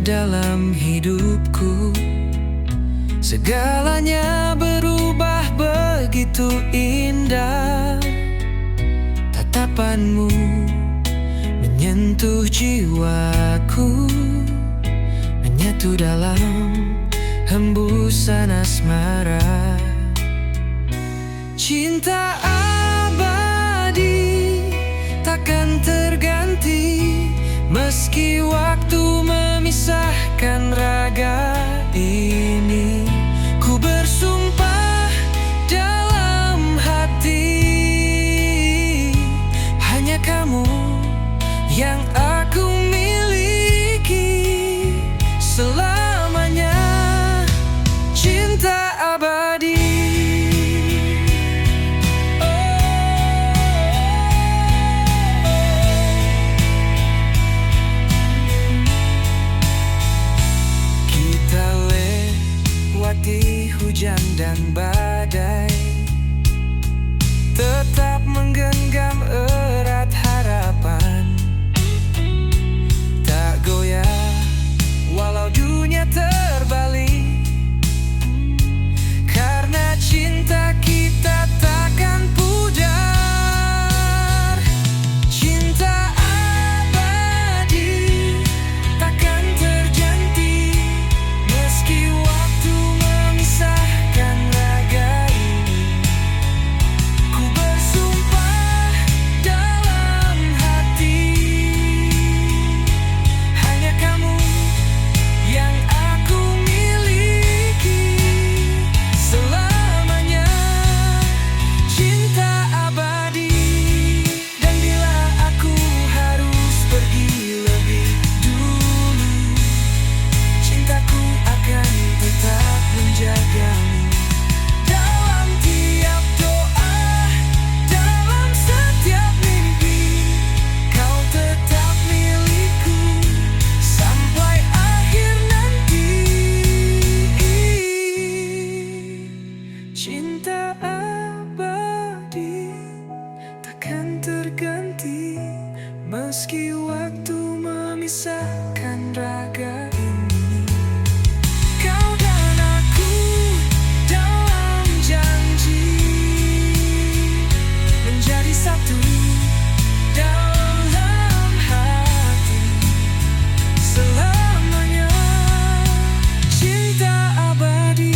dalam hidupku. Segalanya berubah begitu indah. Tatapanmu menyentuh jiwaku, menyatu dalam hembusan asmara. Cinta abadi takkan terganti, meski waktu memisahkan raga ini. Ku bersumpah dalam hati, hanya kamu yang aku miliki selamanya. Cinta abadi. Kita lewati hujan dan badai, tetap menggenggam erat harapan. Tak goyah walau dunia terbalik, karena cinta kita takkan pudar. Cinta abadi takkan terganti, meski waktu memisahkan raga ini. Ku bersumpah dalam hati, hanya kamu yang aku miliki selamanya. Cinta abadi. Dan bila aku harus pergi lebih dulu, cintaku akan tetap menjagamu. Dalam tiap doa, dalam setiap mimpi, kau tetap milikku sampai akhir nanti. Cinta abadi takkan terganti, meski waktu memisahkan raga ini. Kau dan aku dalam janji, menjadi satu dalam hati selamanya. Cinta abadi.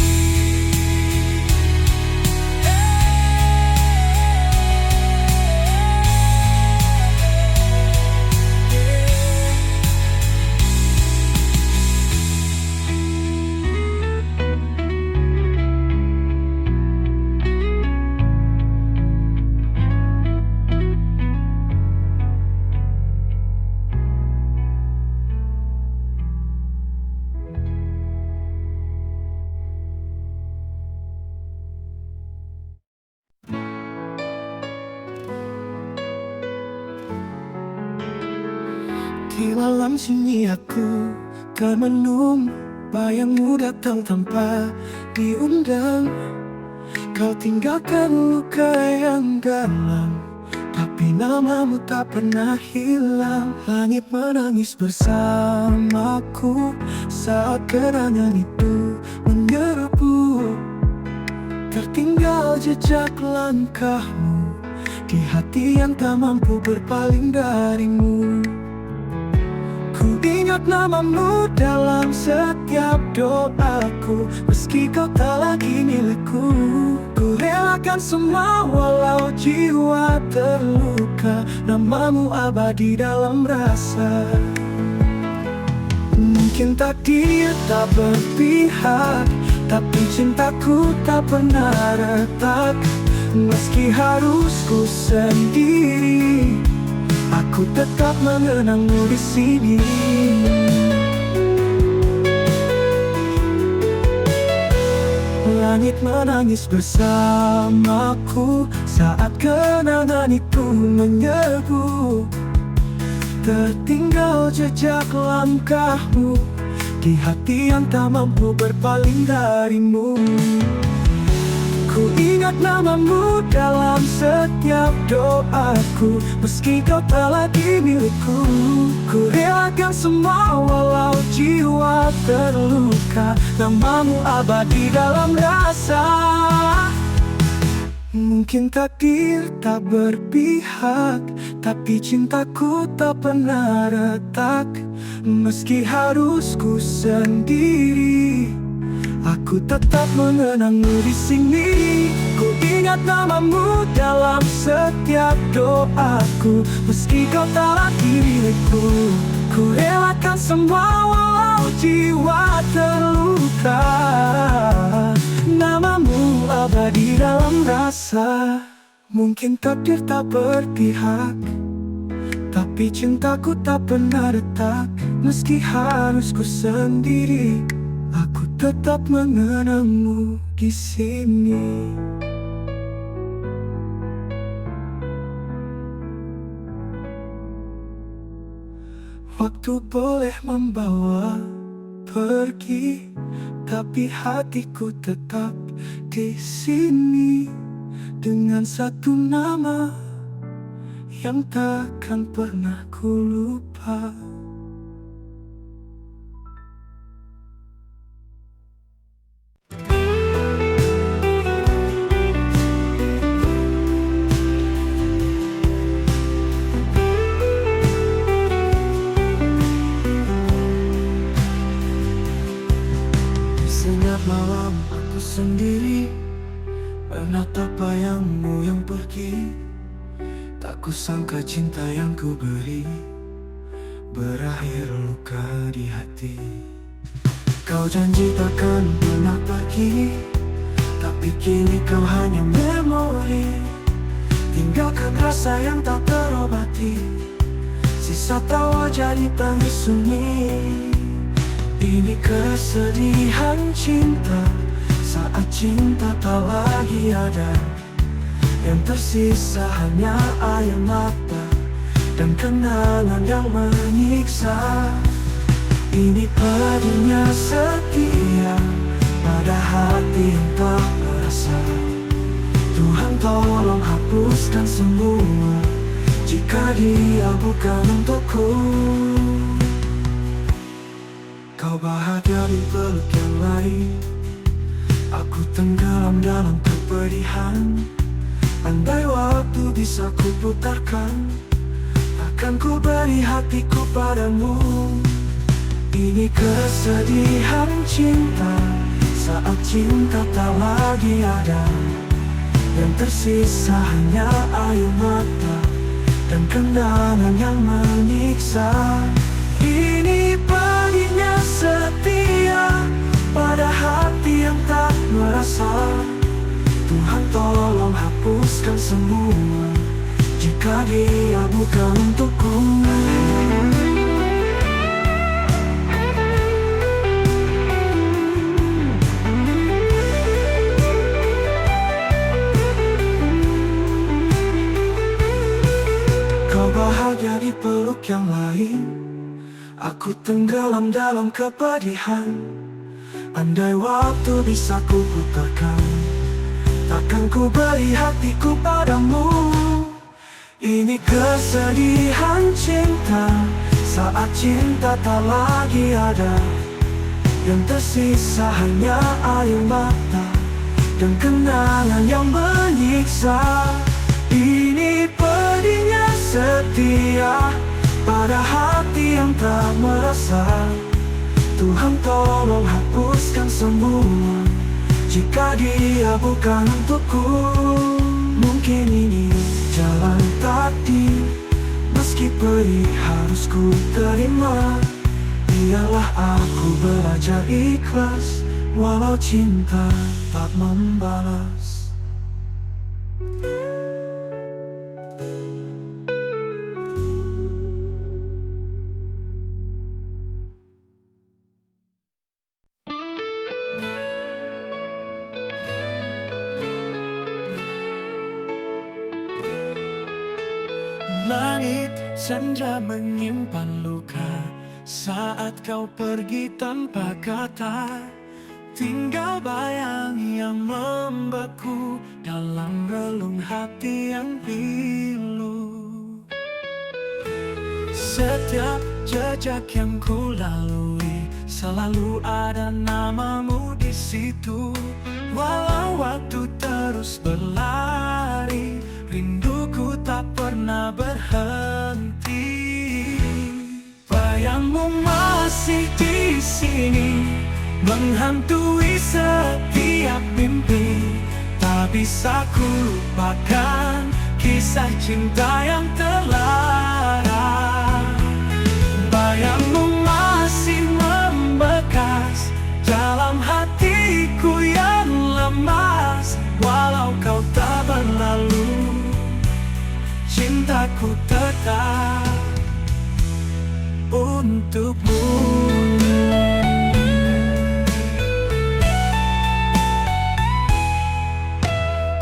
Di malam sunyi aku kan menung, bayangmu datang tanpa diundang. Kau tinggalkan luka yang dalam, tapi namamu tak pernah hilang. Langit menangis bersamaku saat kenangan itu menyerbu. Tertinggal jejak langkahmu di hati yang tak mampu berpaling darimu. Ku ingat namamu dalam setiap doaku, meski kau tak lagi milikku. Ku relakan semua walau jiwa terluka, namamu abadi dalam rasa. Mungkin takdir tak berpihak, tapi cintaku tak pernah retak. Meski harus ku sendiri, aku tetap mengenangmu di sini. Langit menangis bersamaku saat kenangan itu menyerbu. Tertinggal jejak langkahmu di hati yang tak mampu berpaling darimu. Ku ingat namamu dalam setiap doaku, meski kau tak lagi milikku. Ku relakan semua walau jiwa terluka, namamu abadi dalam rasa. Mungkin takdir tak berpihak, tapi cintaku tak pernah retak. Meski harus ku sendiri, aku tetap mengenangmu di sini. Ku ingat namamu dalam setiap doaku. Meski kau tak lagi milikku, ku relakan semua walau jiwa terluka. Namamu abadi dalam rasa. Mungkin takdir tak berpihak, tapi cintaku tak pernah retak. Meski harus ku sendiri, aku tetap mengenangmu di sini. Waktu boleh membawa pergi, tapi hatiku tetap di sini. Dengan satu nama yang takkan pernah ku lupa. Setiap malam aku sendiri menatap bayangmu yang pergi. Tak kusangka cinta yang ku beri berakhir luka di hati. Kau janji takkan pernah pergi, tapi kini kau hanya memori. Tinggalkan rasa yang tak terobati, sisa tawa jadi tangis sunyi. Ini kesedihan cinta saat cinta tak lagi ada. Yang tersisa hanya air mata dan kenangan yang menyiksa. Ini pedihnya setia pada hati yang tak merasa. Tuhan tolong hapuskan semua jika dia bukan untukku. Kau bahagia di peluk yang lain, aku tenggelam dalam kepedihan. Andai waktu bisa ku putarkan, takkan ku beri hatiku padamu. Ini kesedihan cinta saat cinta tak lagi ada. Yang tersisa hanya air mata dan kenangan yang menyiksa. Ini pedihnya setia pada hati yang tak merasa. Tuhan tolong hapuskan semua jika dia bukan untukku. Kau bahagia di peluk yang lain, aku tenggelam dalam kepedihan. Andai waktu bisa ku putarkan, takkan ku beri hatiku padamu. Ini kesedihan cinta saat cinta tak lagi ada. Yang tersisa hanya air mata dan kenangan yang menyiksa. Ini pedihnya setia pada hati yang tak merasa. Tuhan tolong hapuskan semua jika dia bukan untukku. Mungkin ini jalan takdir, meski pedih harus ku terima. Biarlah aku belajar ikhlas, walau cinta tak membalas. Langit senja menyimpan luka saat kau pergi tanpa kata. Tinggal bayang yang membeku dalam relung hati yang pilu. Setiap jejak yang ku lalui selalu ada namamu di situ. Walau waktu terus berlari, rinduku tak pernah berhenti. Bayangmu masih di sini, menghantui setiap mimpi. Tak bisa ku lupakan kisah cinta yang terlarang. Bayangmu masih membekas dalam hatiku yang lemas. Walau kau tak berlalu, cintaku tetap untukmu.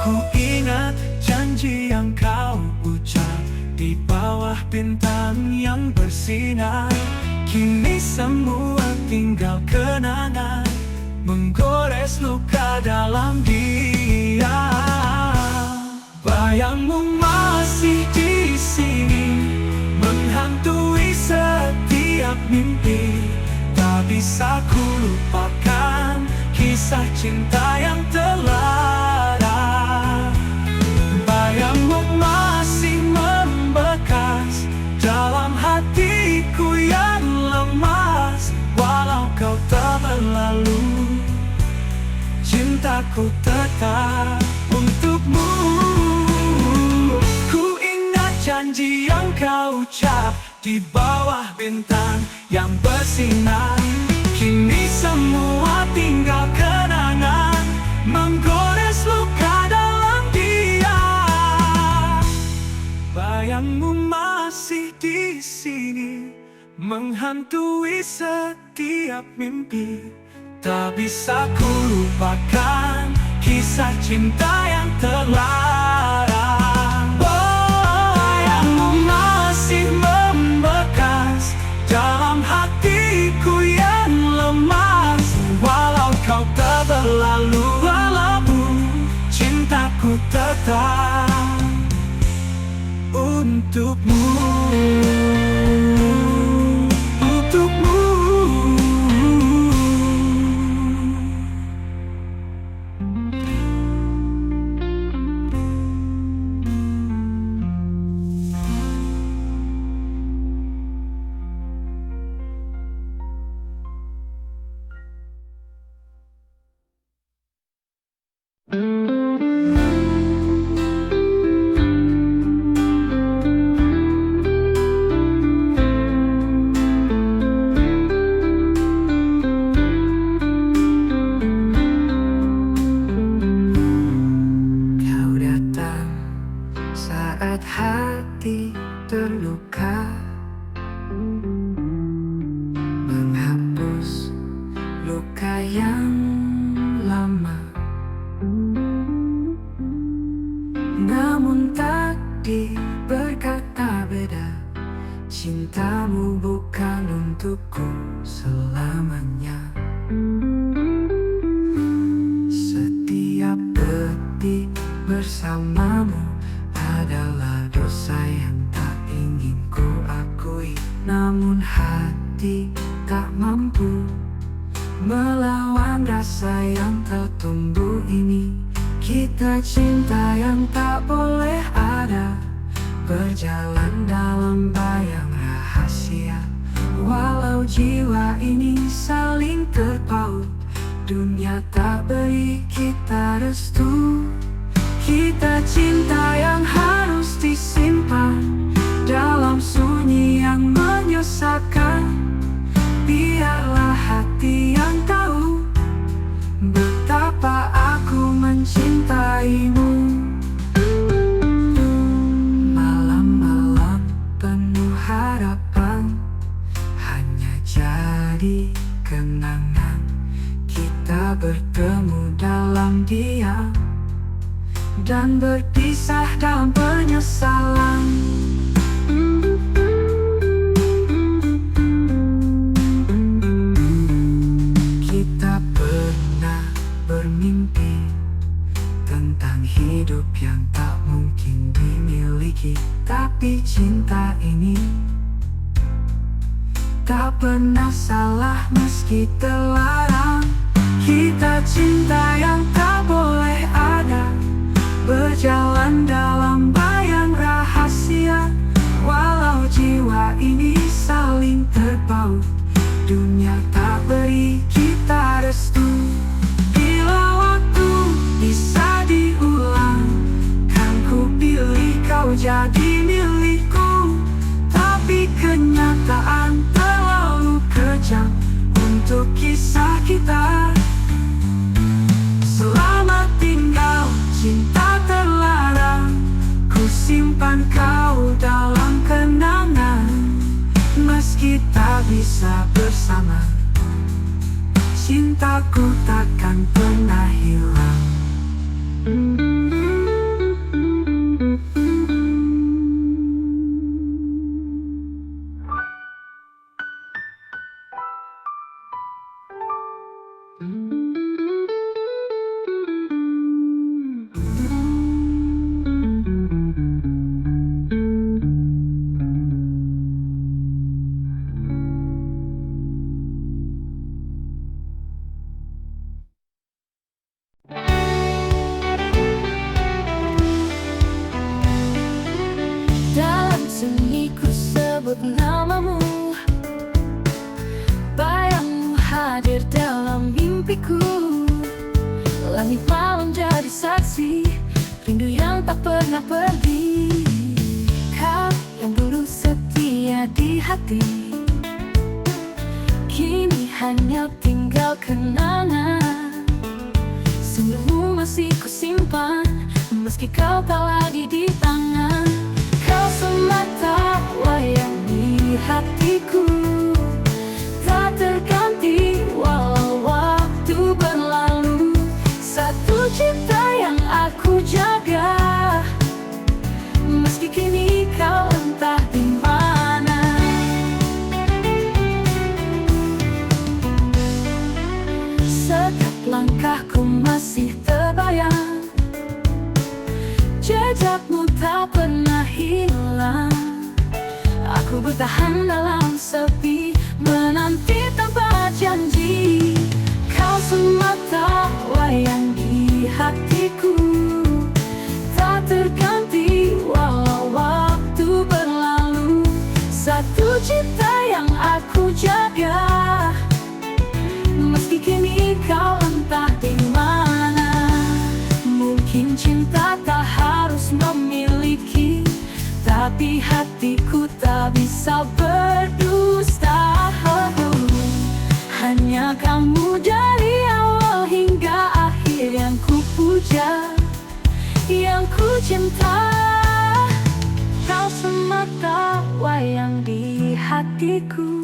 Ku ingat janji yang kau ucap di bawah bintang yang bersinar. Kini semua tinggal kenangan, menggores luka dalam dia. Bayangmu masih di sini, menghantui setiap mimpi. Tak bisa ku lupakan kisah cinta yang terlarang. Bayangmu masih membekas dalam hatiku yang lemas. Walau kau tak berlalu, cintaku tetap untukmu. Ku ingat janji yang kau ucap di bawah bintang yang bersinar. Kini semua tinggal kenangan, menggores luka dalam dia. Bayangmu masih di sini, menghantui setiap mimpi. Tak bisa ku lupakan kisah cinta yang terlarang. Bayangmu masih membekas dalam hatiku yang lemas. Walau kau tak berlalu, walaupun cintaku tetap untukmu. Untukmu. Kau datang saat hati terluka, menghapus luka yang lama. Namun takdir berkata beda, cintamu bukan untukku selamanya. Setiap detik bersamamu adalah dosa yang tak ingin ku akui. Namun hati tak mampu melawan rasa yang tertumbuh ini. Kita cinta yang tak boleh ada, berjalan dalam bayang rahasia. Walau jiwa ini saling terpaut, dunia tak beri kita restu. Kita cinta yang harus disimpan dalam sunyi yang menyesatkan. Biarlah hati yang tahu betapa aku mencintaimu. Malam-malam penuh harapan hanya jadi kenangan. Kita bertemu dalam diam dan berpisah dalam penyesalan. Kita pernah bermimpi tentang hidup yang tak mungkin dimiliki. Tapi cinta ini tak pernah masalah meski terlarang. Kita cinta yang tak boleh ada, berjalan dalam bayang rahasia. Walau jiwa ini saling terpaut, dunia tak beri kita restu. Bila waktu bisa diulang, kan ku pilih kau jadi milikku. Tapi kenyataan terlalu kejam untuk kisah kita. Selamat tinggal cinta terlarang, ku simpan kau dalam kenangan. Meski tak bisa bersama, cintaku takkan pernah hilang. Dalam sunyi ku sebut namamu, bayangmu hadir dalam mimpiku. Langit malam jadi saksi, rindu yang tak pernah pergi. Kau yang dulu setia di hati, kini hanya tinggal kenangan. Senyummu masih ku simpan, meski kau tak lagi di tangan. Kau semata wayang di hatiku, tak terganti walau waktu berlalu. Satu cinta yang aku jaga, meski kini kau entah di mana. Setiap langkahku masih terbayang, jejakmu tak pernah hilang. Aku bertahan dalam sepi, menanti tanpa janji. Kau semata wayang di hatiku, tak terganti walau waktu berlalu. Satu cinta yang aku jaga, meski kini kau entah di mana. Mungkin cinta tak harus memiliki, tapi hatiku tak bisa berdusta. Hanya kamu dari awal hingga akhir yang ku puja, yang ku cinta. Kau semata wayang di hatiku,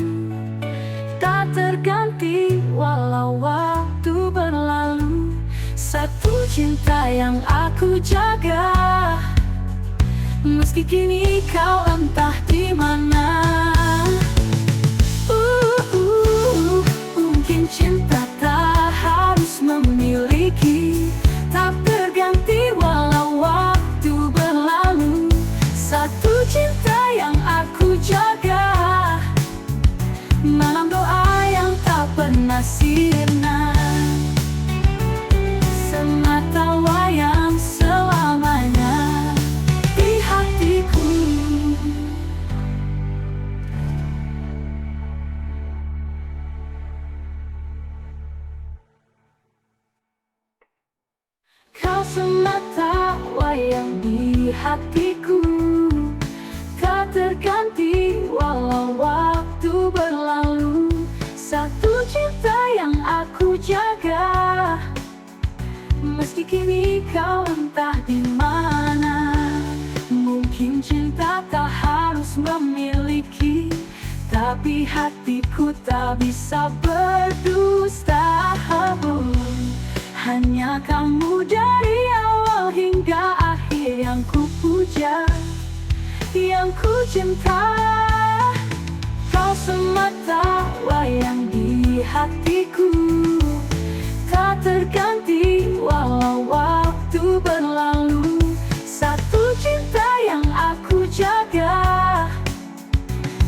tak terganti walau waktu berlalu. Satu cinta yang aku jaga, meski kini kau entah di mana. Mungkin cinta tak harus memiliki, tak terganti walau waktu berlalu. Satu cinta yang aku jaga, malam doa yang tak pernah sirna. Semata wayang selamanya di hatiku. Kau semata wayang di hatiku, tak terganti walau waktu berlalu. Satu cinta yang aku jaga, meski kini kau entah di mana. Mungkin cinta tak harus memiliki, tapi hatiku tak bisa berdusta. Hanya kamu dari awal hingga akhir yang ku puja, yang ku cinta. Kau semata wayang di hatiku, tak terganti walau waktu berlalu. Satu cinta yang aku jaga,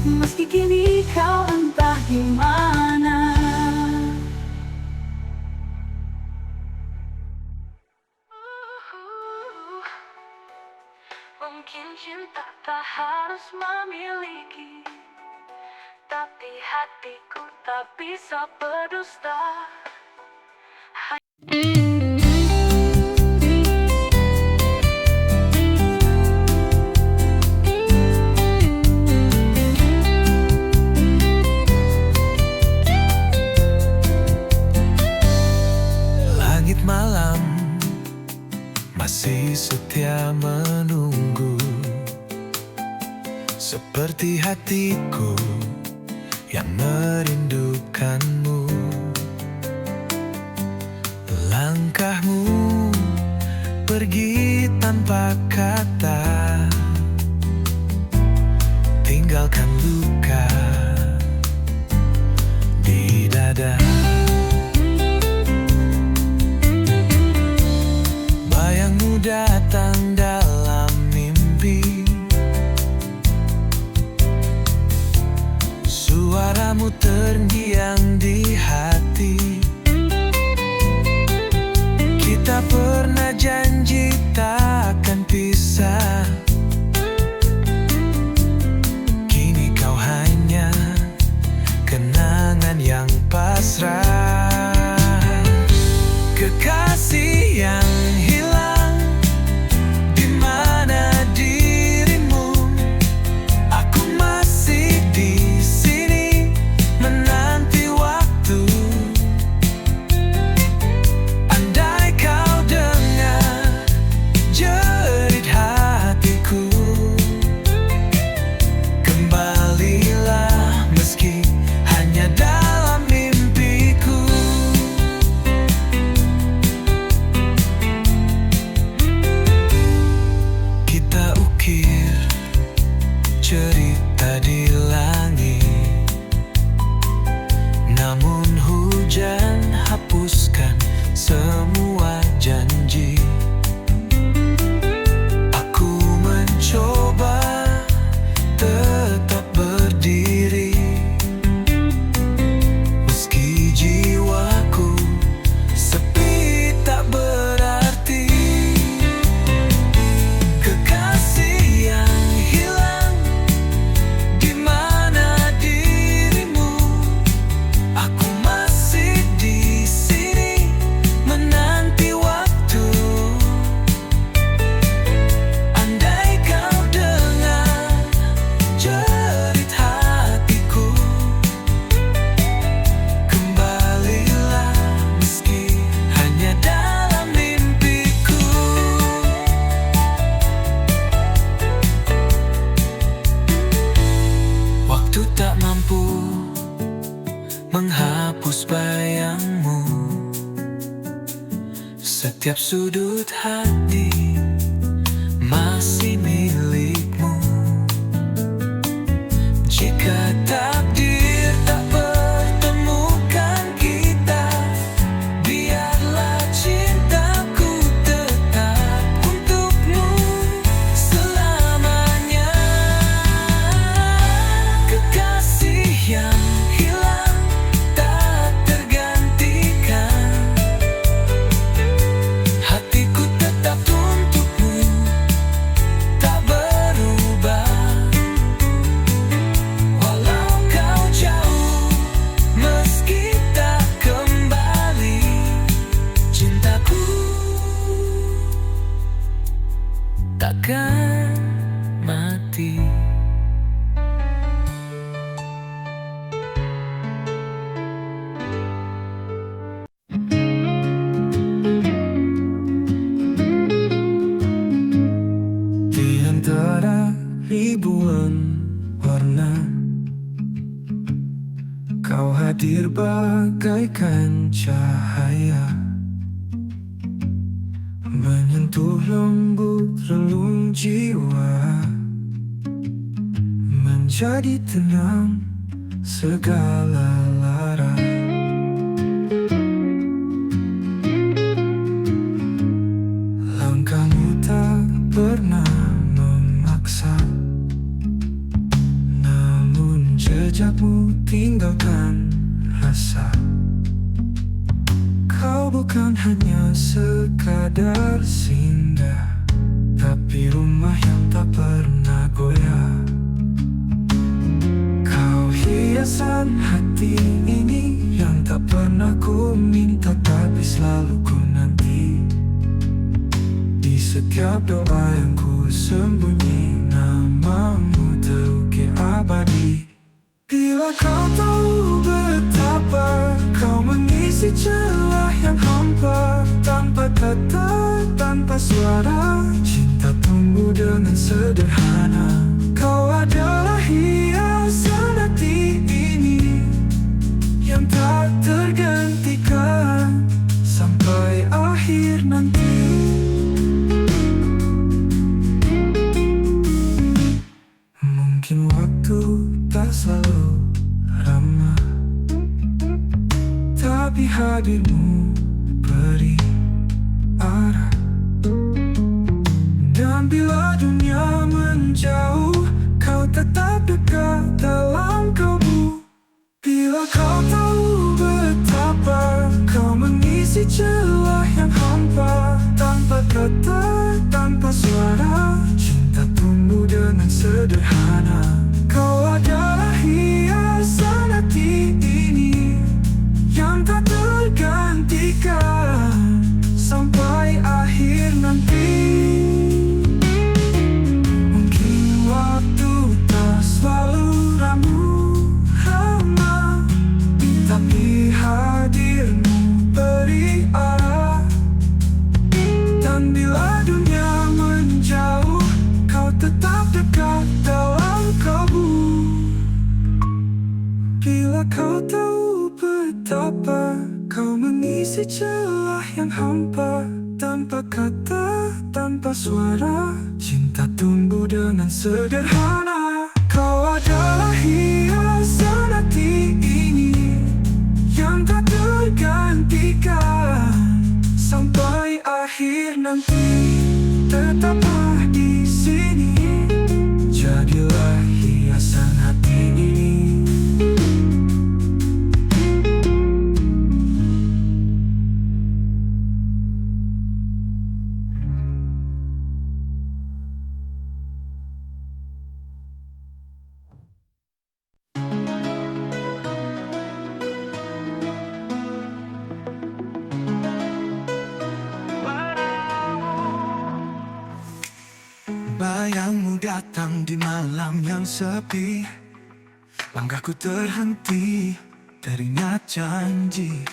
meski kini kau entah di mana. bisa berdusta. Langit malam masih setia menunggu, seperti hatiku yang merindukanmu. Langkahmu pergi tanpa kata, tinggalkan luka di dada. Bayangmu datang dalam mimpi, suaramu terngiang di hati. Kita pernah janji takkan pisah, kini kau hanya kenangan yang pasrah. Kekasih yang hilang, di mana dirimu? Aku masih di sini menanti waktu. Andai kau dengar jerit hatiku, kembalilah meski hanya dalam mimpiku. Kita ukir cerita di langit, namun hujan hapuskan semua janji. Aku mencoba tetap berdiri, meski jiwaku sepi tak berarti. Kekasih yang hilang, di mana dirimu? Aku masih di sini menanti waktu. Andai kau dengar jerit hatiku, kembalilah meski hanya dalam mimpiku. Waktu tak mampu menghapus bayangmu, setiap sudut hati masih milikmu. Jika takdir tak pertemukan kita, biarlah cintaku tetap untukmu selamanya. Kekasih yang hilang tak tergantikan, hatiku tetap untukmu, tak berubah. Walau kau jauh, meski tak kembali, cintaku takkan mati. Di antara ribuan warna, kau hadir bagaikan cahaya, menyentuh lembut relung jiwa, menjadi tenang segala lara. Langkahmu tak pernah memaksa, namun jejakmu tinggalkan rasa. Kau bukan hanya sekadar singgah, tapi rumah yang tak pernah goyah. Kau hias hiasan hati ini yang tak pernah ku minta tapi selalu ku nanti. Di setiap doa yang ku sembunyi, namamu terukir abadi. Bila kau tahu betapa kau mengisi celah yang hampa, tanpa kata, tanpa suara, cinta tumbuh dengan sederhana. Kau adalah hiasan hati ini yang tak tergantikan sampai akhir nanti. Mungkin waktu tak selalu ramah, tapi hadirmu beri arah. Dan bila dunia menjauh, kau tetap dekat dalam kalbu. Bila kau tahu betapa kau mengisi celah yang hampa, tanpa kata, tanpa suara, cinta tumbuh dengan sederhana. Kau adalah hiasan hati ini yang tak tergantikan sampai akhir nanti. Mungkin waktu tak selalu ramah, tapi hadirmu beri arah. Dan bila dunia menjauh, kau tetap dekat dalam kalbu. Bila kau tahu betapa kau mengisi celah yang hampa, tanpa kata, tanpa suara, cinta tumbuh dengan sederhana. Kau adalah hiasan hati ini yang tak tergantikan sampai akhir nanti. Tetaplah di sini, jadilah hiasan hati ini. Bayangmu datang di malam yang sepi, langkahku terhenti, teringat janji.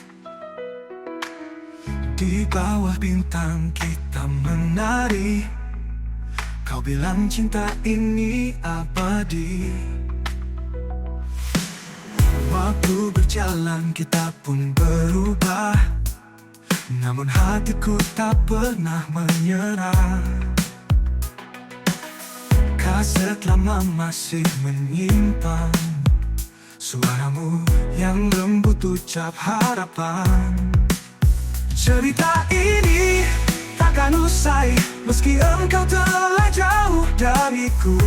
Di bawah bintang kita menari, kau bilang cinta ini abadi. Waktu berjalan kita pun berubah, namun hatiku tak pernah menyerah. Kaset lama masih menyimpan suaramu yang lembut ucap harapan. Cerita ini takkan usai meski engkau telah jauh dariku.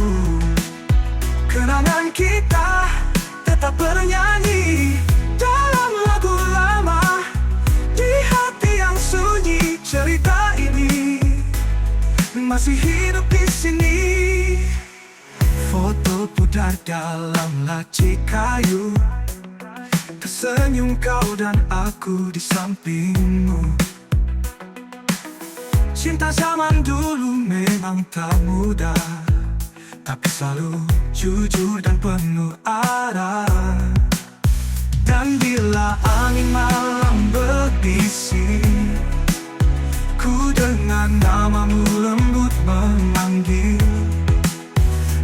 Kenangan kita tetap bernyanyi dalam lagu lama di hati yang sunyi. Cerita ini masih hidup di sini. Foto pudar dalam laci kayu, tersenyum kau dan aku di sampingmu. Cinta zaman dulu memang tak mudah, tapi selalu jujur dan penuh arah. Dan bila angin malam berbisik, ku dengar namamu lembut memanggil.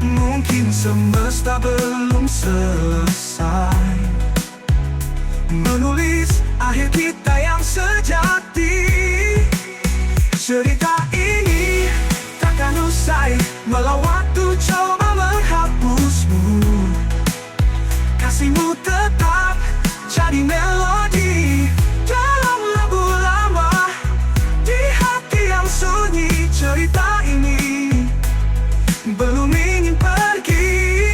Mungkin semesta belum selesai menulis akhir kita yang sejati. Cerita ini takkan usai walau waktu coba menghapusmu. Kasihmu tetap jadi melodi dalam lagu lama di hati yang sunyi. Cerita ini belum ingin pergi.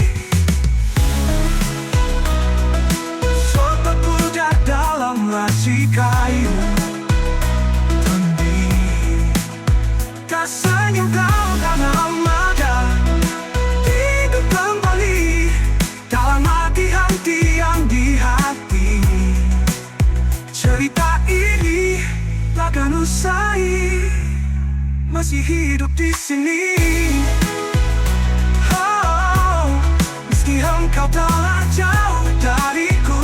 Foto pudar dalam laci kayu, masih hidup di sini. Oh, meski engkau telah jauh dariku,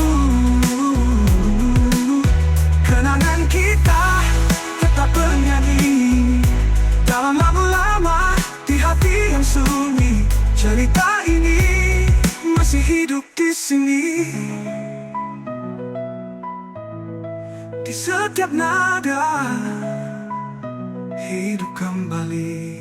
kenangan kita tetap bernyanyi dalam lagu lama di hati yang sunyi. Cerita ini masih hidup di sini. Di setiap nada hidup kembali.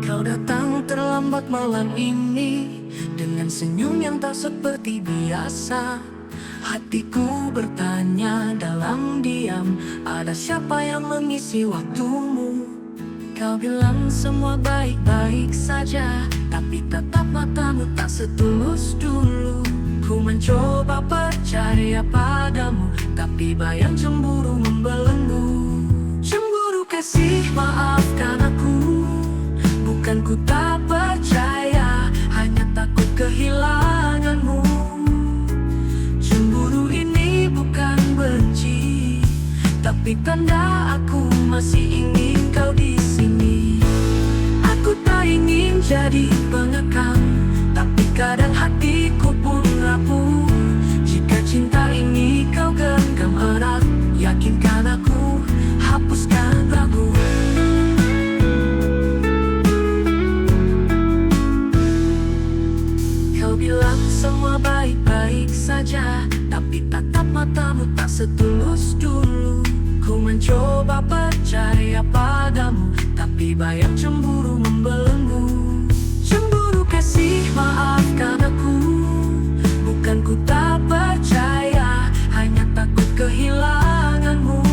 Kau datang terlambat malam ini dengan senyum yang tak seperti biasa. Hatiku bertanya dalam diam, ada siapa yang mengisi waktumu? Kau bilang semua baik-baik saja, tapi tatap matamu tak setulus dulu. Ku mencoba percaya padamu, tapi bayang cemburu membelenggu. Cemburu kasih, maafkan aku, bukan ku tak percaya, hanya takut kehilanganmu. Cemburu ini bukan benci, tapi tanda aku masih ingin kau di sini. Aku tak ingin jadi pengekang, tapi kadang hatiku pun rapuh. Jika cinta ini kau genggam erat, yakinkan aku, hapuskan ragu. Kau bilang semua baik-baik saja, tapi tatap matamu tak setulus dulu. Ku mencoba percaya padamu, tapi bayang cemburu membelenggu. Cemburu kasih, maafkan aku, bukan ku tak percaya, hanya takut kehilanganmu.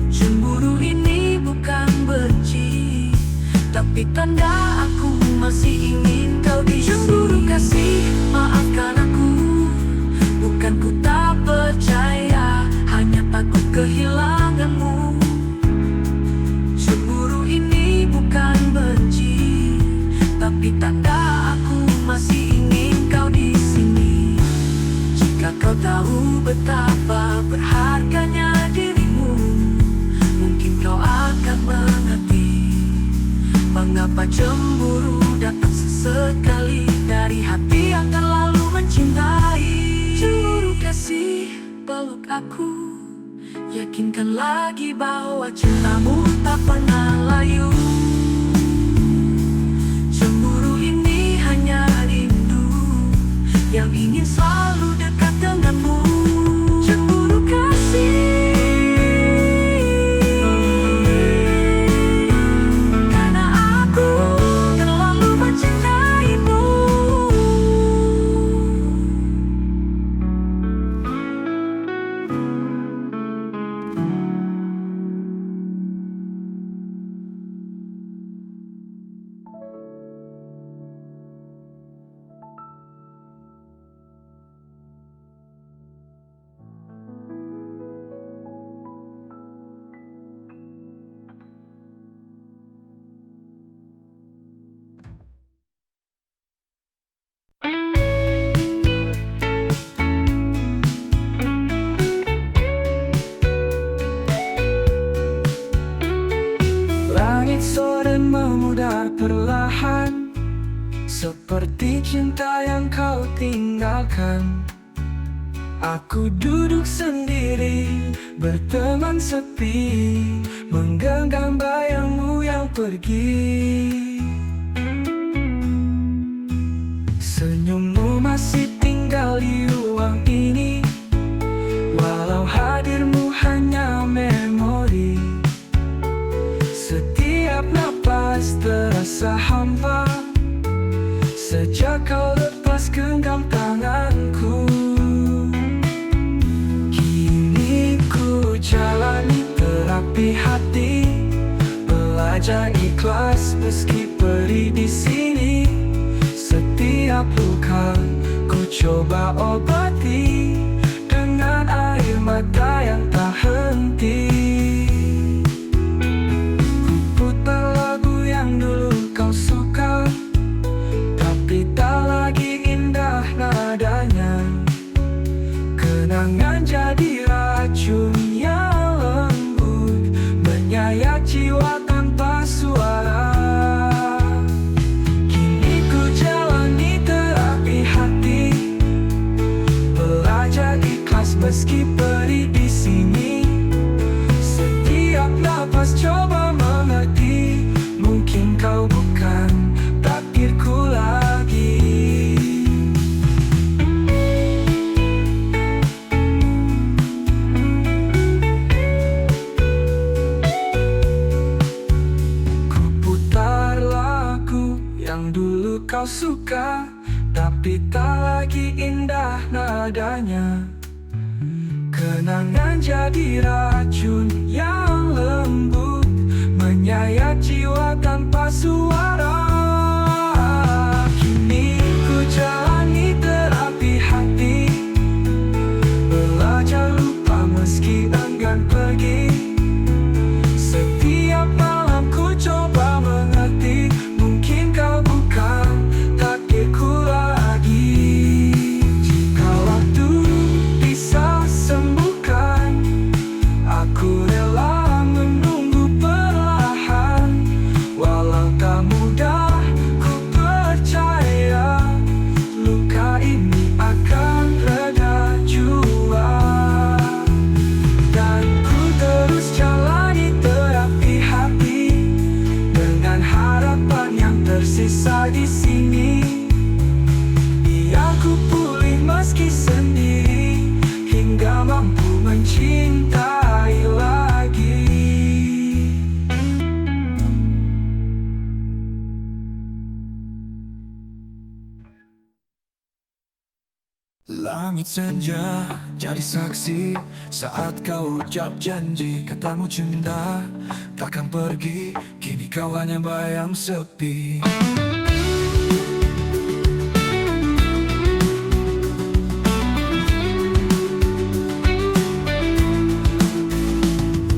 Cemburu ini bukan benci, tapi tanda aku masih ingin kau di sini. Cemburu kasih, maafkan aku, bukan ku tak percaya, hanya takut kehilanganmu. Cemburu ini bukan benci, tapi tanda aku masih ingin kau di sini. Jika kau tahu betapa berharganya dirimu, mungkin kau akan mengerti mengapa cemburu datang sesekali dari hati yang terlalu mencintai. Cemburu kasih, peluk aku, yakinkan lagi bahwa cintamu tak pernah layu. Cemburu ini hanya rindu yang ingin selalu dekat denganmu. Cemburu kasih, karena aku terlalu mencintaimu. Langit sore memudar perlahan, seperti cinta yang kau tinggalkan. Aku duduk sendiri, berteman sepi, menggenggam bayangmu yang pergi. Senyummu masih tinggal di ruang ini, walau hadirmu hanya memori. Setiap napas terasa hampa sejak kau lepas genggam tanganku. Kini ku jalani terapi hati, belajar ikhlas meski perih di sini. Setiap luka ku coba obati dengan air mata yang tak henti. Kenangan jadi racun yang lembut, menyayat jiwa tanpa suara. Kini ku jalani terapi hati, belajar ikhlas meski perih di sini. Setiap napas coba mengerti, mungkin kau bukan takdirku lagi. Ku putar lagu yang dulu kau suka, tapi tak lagi indah nadanya. Kenangan jadi racun yang lembut, menyayat jiwa tanpa suara. Kini ku jalani terapi hati, belajar lupa meski enggan pergi. Setiap malam ku coba mengerti, mungkin kau bukan takdirku lagi. Jika waktu bisa sembuhkan, aku rela menunggu perlahan. Walau tak mudah, ku percaya luka ini akan reda jua. Dan ku terus jalani terapi hati, dengan harapan yang tersisa di sini. Biar ku pulih meski sendiri, hingga mampu mencintai lagi. Langit senja jadi saksi saat kau ucap janji, katamu cinta takkan pergi. Kini kau hanya bayang sepi.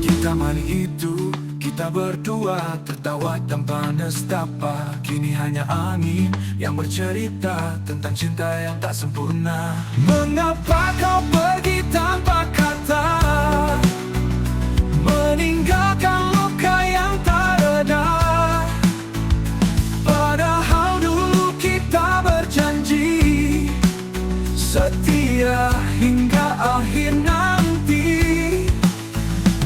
Kita malam itu, kita berdua tertawa tanpa nestapa. Kini hanya angin yang bercerita tentang cinta yang tak sempurna. Mengapa kau pergi tanpa kata, meninggalkan luka yang tak reda? Padahal dulu kita berjanji setia hingga akhir nanti.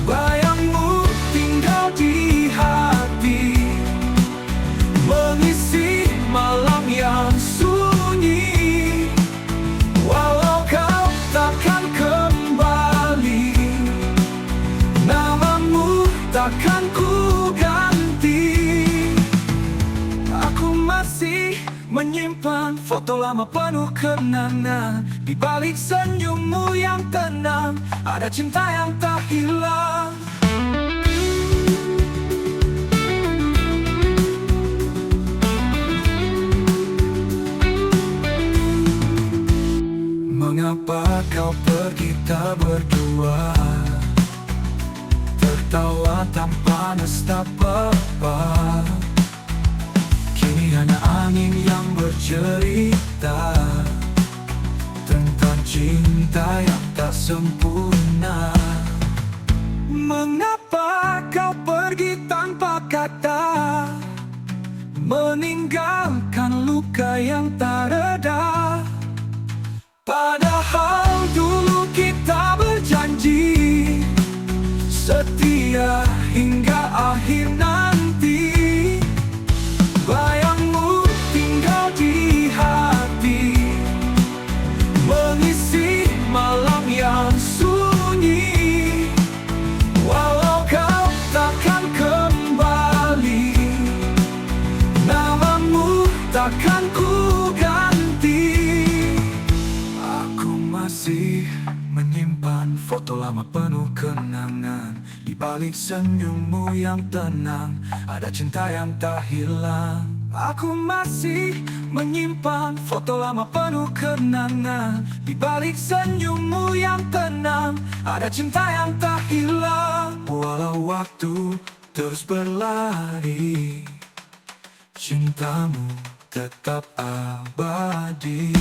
Bayangmu tinggal di hati, mengisi malam yang sunyi. Walau kau takkan kembali, namamu takkan ku ganti. Aku masih menyimpan foto lama penuh kenangan. Di balik senyummu yang tenang, ada cinta yang tak hilang. Mengapa kau pergi tak berdua, tertawa tanpa nestapa? Kini hanya angin yang bercerita tentang cinta yang tak sempurna. Mengapa kau pergi tanpa kata, meninggalkan luka yang tak reda? Padahal dulu kita berjanji setia hingga akhir nanti. Bayangmu tinggal di hati, mengisi malam yang sunyi. Walau kau takkan kembali, namamu takkan ku ganti. Aku masih menyimpan foto lama penuh kenangan. Di balik senyummu yang tenang, ada cinta yang tak hilang. Aku masih menyimpan foto lama penuh kenangan. Di balik senyummu yang tenang, ada cinta yang tak hilang. Walau waktu terus berlari, cintamu tetap abadi.